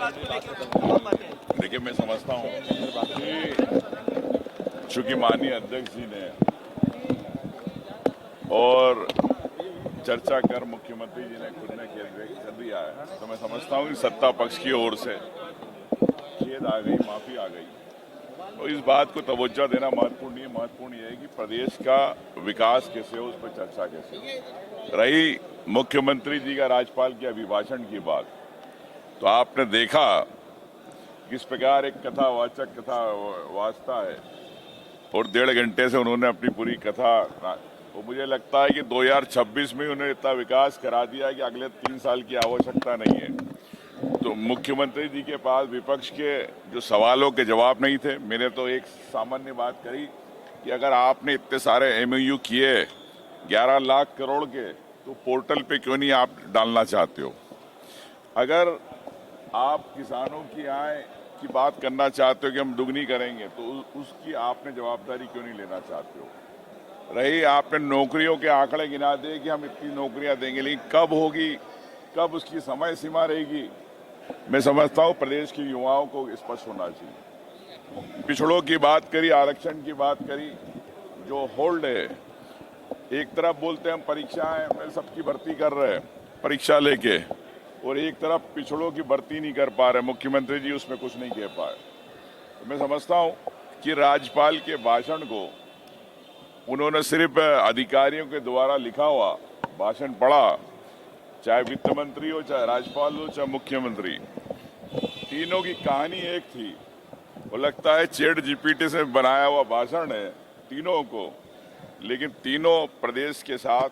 बात को लेकर तमाम बातें। देखिए, मैं समझता हूँ कि चूंकि माननीय अध्यक्ष जी ने और चर्चा कर मुख्यमंत्री जी ने खुद ने खेद व्यक्त कर दिया है, तो मैं समझता हूँ कि सत्ता पक्ष की ओर से खेद आ गई, माफी आ गई। तो इस बात को तवज्जो देना महत्वपूर्ण नहीं है। महत्वपूर्ण यह है कि प्रदेश का विकास कैसे हो, उस पर चर्चा कैसे हो। रही मुख्यमंत्री जी का राज्यपाल के अभिभाषण की बात, तो आपने देखा किस प्रकार एक कथावाचक कथा वाचता है और 1.5 घंटे से उन्होंने अपनी पूरी कथा, वो मुझे लगता है कि 2026 में उन्होंने इतना विकास करा दिया कि अगले 3 साल की आवश्यकता नहीं है। तो मुख्यमंत्री जी के पास विपक्ष के जो सवालों के जवाब नहीं थे। मैंने तो एक सामान्य बात करी कि अगर आपने इतने सारे एमओयू किए 11 लाख करोड़ के, तो पोर्टल पे क्यों नहीं आप डालना चाहते हो? अगर आप किसानों की आय की बात करना चाहते हो कि हम दुगनी करेंगे, तो उसकी आपने जवाबदारी क्यों नहीं लेना चाहते हो? रही आपने नौकरियों के आंकड़े गिना दिए कि हम इतनी नौकरियां देंगे, लेकिन कब होगी, कब उसकी समय सीमा रहेगी? मैं समझता हूं प्रदेश के युवाओं को स्पष्ट होना चाहिए। पिछड़ों की बात करी, आरक्षण की बात करी, जो होल्ड है, एक तरफ बोलते हैं हम परीक्षाएं में सबकी भर्ती कर रहे हैं परीक्षा लेके, और एक तरफ पिछड़ों की भर्ती नहीं कर पा रहे। मुख्यमंत्री जी उसमें कुछ नहीं कह पाए। तो मैं समझता हूं कि राज्यपाल के भाषण को उन्होंने सिर्फ अधिकारियों के द्वारा लिखा हुआ भाषण पढ़ा, चाहे वित्त मंत्री हो, चाहे राज्यपाल हो, चाहे मुख्यमंत्री, तीनों की कहानी एक थी। वो लगता है चैट जीपीटी से बनाया हुआ भाषण है तीनों को, लेकिन तीनों प्रदेश के साथ,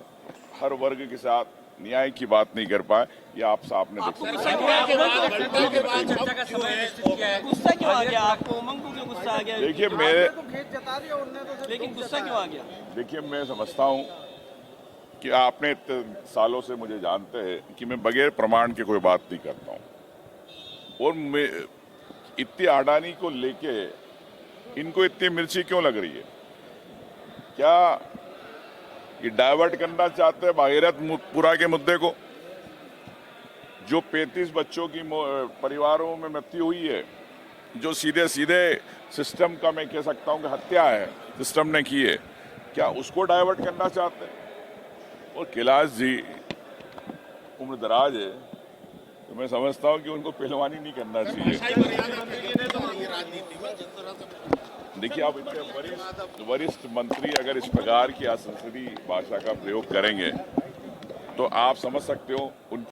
हर वर्ग के साथ न्याय की बात नहीं कर पाए। ये आप साहब ने गुस्सा क्यों आ गया आपको? उमंग को क्यों गुस्सा आ गया? देखिए, लेकिन गुस्सा क्यों आ गया? देखिए, मैं समझता हूँ कि आपने इतने सालों से मुझे जानते हैं कि मैं बगैर प्रमाण के कोई बात नहीं करता हूँ। और मैं इतनी अडानी को लेके इनको इतनी मिर्ची क्यों लग रही है? क्या ये डाइवर्ट करना चाहते हैं भागीरथपुरा के मुद्दे को? जो 35 बच्चों की परिवारों में मृत्यु हुई है, जो सीधे सीधे सिस्टम का, मैं कह सकता हूं कि हत्या है, सिस्टम ने की है, क्या उसको डाइवर्ट करना चाहते हैं? और कैलाश जी उम्र दराज है, तो मैं समझता हूं कि उनको पहलवानी नहीं करना चाहिए। देखिए, आप इतने वरिष्ठ मंत्री अगर इस प्रकार की असंसदीय भाषा का प्रयोग करेंगे, तो आप समझ सकते हो उन